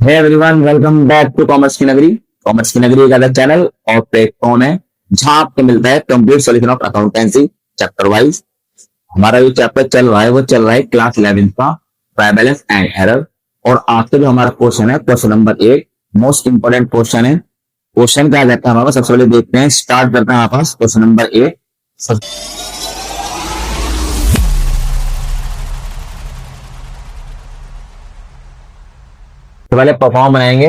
Hey everyone, welcome back to commerce की नगरी। Commerce की नगरी एक अलग चैनल और प्लेटफॉर्म है जहां आपको मिलता है complete solution of accountancy chapter wise. हमारा जो चैप्टर चल रहा है वो चल रहा है क्लास 11 का ट्रायल बैलेंस एंड एरर। और आज का जो हमारा क्वेश्चन है question number 8 most important question है। क्वेश्चन क्या रहता है हमारा, सबसे पहले देखते हैं, स्टार्ट करते हैं हमारे पास क्वेश्चन नंबर 8। तो पहले परफॉर्म बनाएंगे।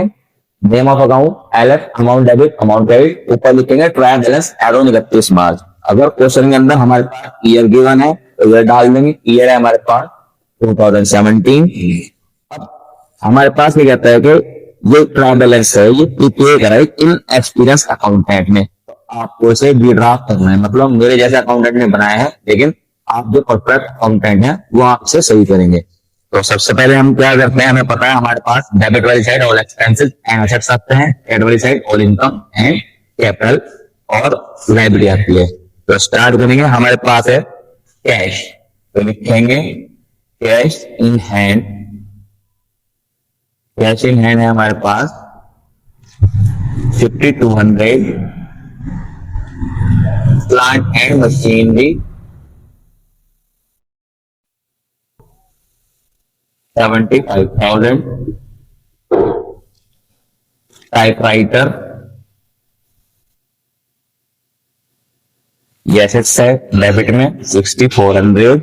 Name of account LF, amount debit, amount credit, ऊपर लिखेंगे ट्रायल बैलेंस एरो 31 मार्च। अगर क्वेश्चन के अंदर हमारे पास ईयर गिवन है तो ईयर डाल देंगे। ईयर है हमारे पास 2017। अब हमारे पास ये कहता है कि ये ट्रायल बैलेंस है, ये प्रिपेयर करा है इन एक्सपीरियंस अकाउंटेंट ने। तो आपको इसे ड्राफ्ट करना है, मतलब मेरे जैसे अकाउंटेंट ने बनाया है, लेकिन आप जो परफेक्ट अकाउंटेंट है वो आपसे सही करेंगे। तो सबसे पहले हम क्या करते हैं, हमें पता है हमारे पास डेबिट वाली side all expenses and assets आते हैं, क्रेडिट वाली side all income and capital और लायबिलिटी आती है। तो स्टार्ट करेंगे, हमारे पास है कैश, तो लिखेंगे cash in hand. Cash in hand है हमारे पास 5200, plant and machinery 75,000, typewriter assets है डेबिट में 6400,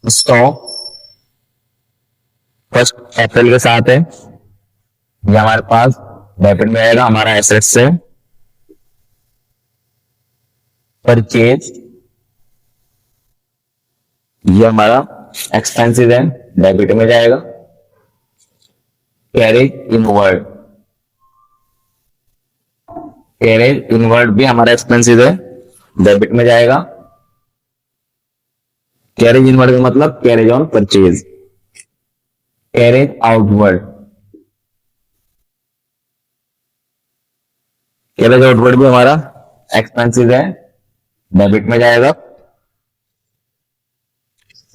स्टॉक फर्स्ट अप्रैल के साथ है, ये हमारे पास डेबिट में आएगा, हमारा एसेट्स है। परचेज ये हमारा एक्सपेंसिव है, डेबिट में जाएगा। कैरेज इनवर्ड, कैरेज इनवर्ड भी हमारा एक्सपेंसिव है, डेबिट में जाएगा। कैरेज इनवर्ड का मतलब carriage on purchase. Carriage outward, carriage outward भी हमारा एक्सपेंसिव है, डेबिट में जाएगा।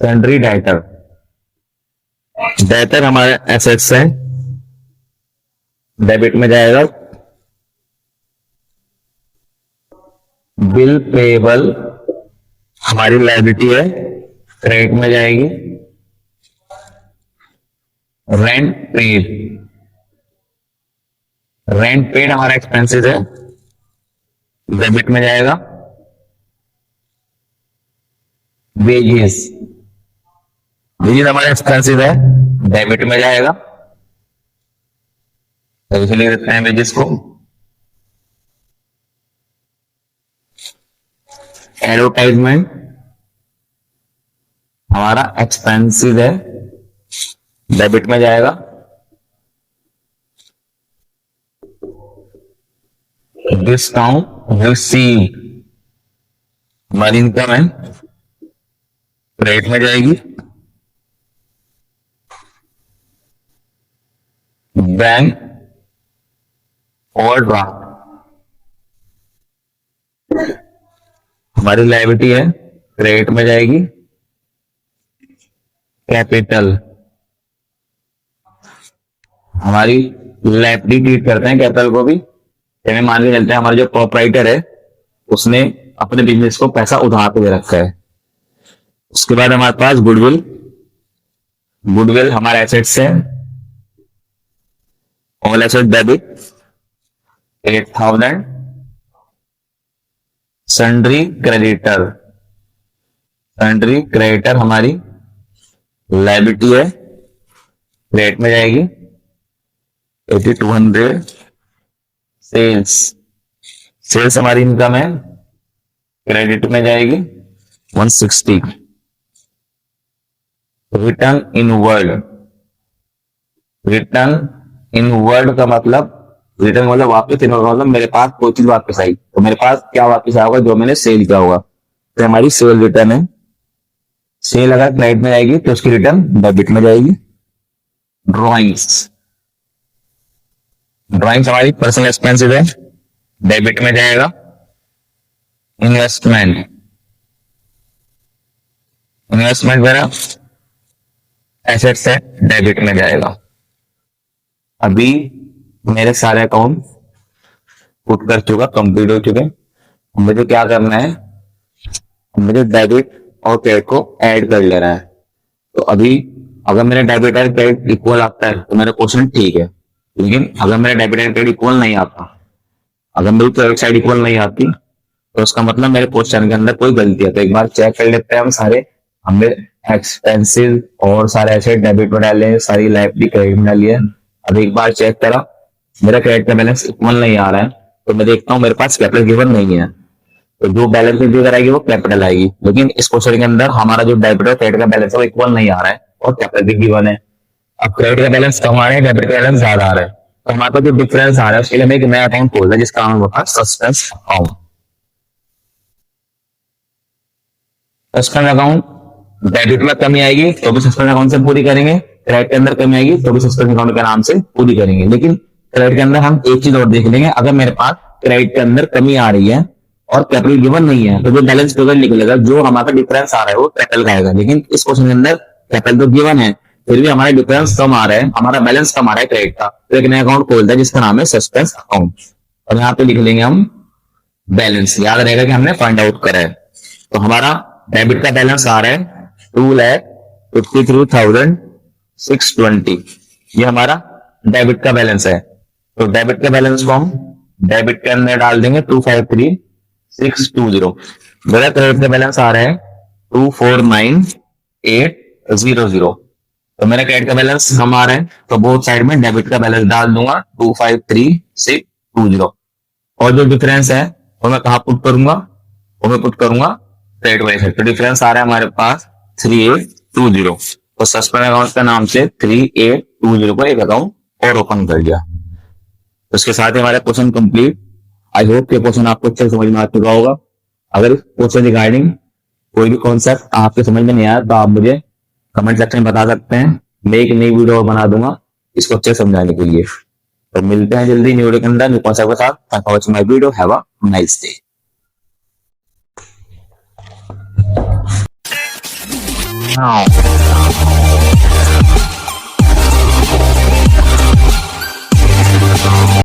सन्ड्री डेटर, डेटर हमारे एसेट्स है, डेबिट में जाएगा। बिल पेबल हमारी लायबिलिटी है, क्रेडिट में जाएगी। रेंट पेड, रेंट पेड हमारा एक्सपेंसेस है, डेबिट में जाएगा। वेजेस, वेजेस हमारा एक्सपेंसिव है, डेबिट में जाएगा। तो इसलिए लिखते हैं वेजेस को। एडवर्टाइजमेंट हमारा एक्सपेंसिव है, डेबिट में जाएगा। डिस्काउंट रिसीव हमारी इनकम है, क्रेडिट में जाएगी। बैंक ओवरड्राफ्ट हमारी लायबिलिटी है, क्रेडिट में जाएगी। कैपिटल हमारी लायबिलिटी ट्रीट करते हैं कैपिटल को भी। जैसे मान के चलते हैं हमारा जो प्रोपराइटर है उसने अपने बिजनेस को पैसा उधार पे दे रखा है। उसके बाद हमारे पास गुडविल, गुडविल हमारे एसेट्स है, all asset debit 8,000। Sundry creditor, sundry creditor हमारी लायबिलिटी है, क्रेडिट में जाएगी 8200। सेल्स, सेल्स हमारी इनकम है, क्रेडिट में जाएगी 160। रिटर्न इन वर्ड, रिटर्न इन वर्ड का मतलब, रिटर्न मतलब वापस, इन मतलब मेरे पास कोई चीज वापस आई तो मेरे पास क्या वापस आएगा, जो मैंने सेल किया होगा, तो हमारी सेल रिटर्न है। सेल अगर क्रेडिट में जाएगी तो उसकी रिटर्न डेबिट में जाएगी। ड्रॉइंग्स, ड्रॉइंग्स हमारी पर्सनल एक्सपेंसिव है, डेबिट में जाएगा। इन्वेस्टमेंट, इन्वेस्टमेंट मेरा एसेट्स है, डेबिट में जाएगा। अभी मेरे सारे अकाउंट पुट कर चुका, कंप्लीट हो चुके। मुझे क्या करना है, मुझे डेबिट और क्रेडिट को ऐड कर लेना है। तो अभी अगर मेरा डेबिट एंड क्रेडिट इक्वल आता है तो मेरा क्वेश्चन ठीक है, लेकिन अगर मेरा डेबिट एंड क्रेडिट इक्वल नहीं आता, अगर मेरी क्रेडिट साइड इक्वल नहीं आती, तो उसका मतलब मेरे क्वेश्चन के अंदर कोई गलती है। तो एक बार चेक कर लेते हैं हम सारे। हमने एक्सपेंसिव और सारे ऐसे डेबिट में डाले, सारी लाइबिलिटी क्रेडिट में डाली है। अब एक बार चेक करा, मेरा क्रेडिट का बैलेंस इक्वल नहीं आ रहा है, तो मैं देखता हूँ मेरे पास कैपिटल गिवन नहीं है, तो जो बैलेंस फिगर आएगी वो कैपिटल आएगी। लेकिन इस क्वेश्चन के अंदर हमारा जो डेबिट और क्रेडिट का बैलेंस है वो इक्वल नहीं आ रहा है और कैपिटल भी गिवन है। अब क्रेडिट का बैलेंस कम आ रहा है, डेबिट का बैलेंस ज्यादा आ रहा है, तो हमारे पास जो डिफरेंस आ रहा है उसके लिए हमें एक नया अकाउंट खोलना है जिसका नाम होता है suspense account. Suspense account, debit में कमी आएगी तो भी सस्पेंस अकाउंट से पूरी करेंगे, क्रेडिट के अंदर कमी आएगी तो भी सस्पेंस अकाउंट के नाम से पूरी करेंगे। लेकिन क्रेडिट के अंदर हम एक चीज और देख लेंगे, अगर मेरे पास क्रेडिट के अंदर कमी आ रही है और कैपिटल गिवन नहीं है तो जो बैलेंस फिगर निकलेगा, जो हमारा डिफरेंस आ रहा है वो कैपिटल का आएगा। लेकिन इस क्वेश्चन के अंदर कैपिटल तो गिवन है, फिर भी हमारा डिफरेंस कम आ रहा है, हमारा बैलेंस कम आ रहा है क्रेडिट का, तो एक नया अकाउंट खोलता है जिसका नाम है सस्पेंस अकाउंट। और यहाँ पे लिख लेंगे हम बैलेंस, याद रहेगा कि हमने फाइंड आउट करा है। तो हमारा डेबिट का बैलेंस आ रहा है 2,53,620, ये हमारा डेबिट का बैलेंस है। तो डेबिट का बैलेंस को हम डेबिट के अंदर डाल देंगे 253,620। मेरा क्रेडिट का बैलेंस आ रहा है 249,800। तो मेरा क्रेडिट का बैलेंस हम आ रहा है, तो बोथ साइड में डेबिट का बैलेंस डाल दूंगा 253,620, और जो डिफरेंस है वो मैं कहाँ पुट करूंगा, वो मैं पुट करूंगा क्रेडिट वाली साइड। तो डिफरेंस आ रहा है हमारे पास 3820। तो सस्पेंस अकाउंट के नाम से 3820 को एक अकाउंट और ओपन कर दिया। तो इसके साथ ही हमारा क्वेश्चन कंप्लीट। आई होप कि क्वेश्चन आपको अच्छे समझ में आ चुका होगा। अगर क्वेश्चन रिगार्डिंग कोई भी कॉन्सेप्ट आपके समझ में नहीं आया तो आप मुझे कमेंट सेक्शन में बता सकते हैं, मैं एक नई वीडियो बना दूंगा इसको अच्छे समझाने के लिए। तो मिलते हैं जल्दी न्यू वीडियो के अंदर न्यू कॉन्सेप्ट के साथ। Thank for watching my video, have a nice day.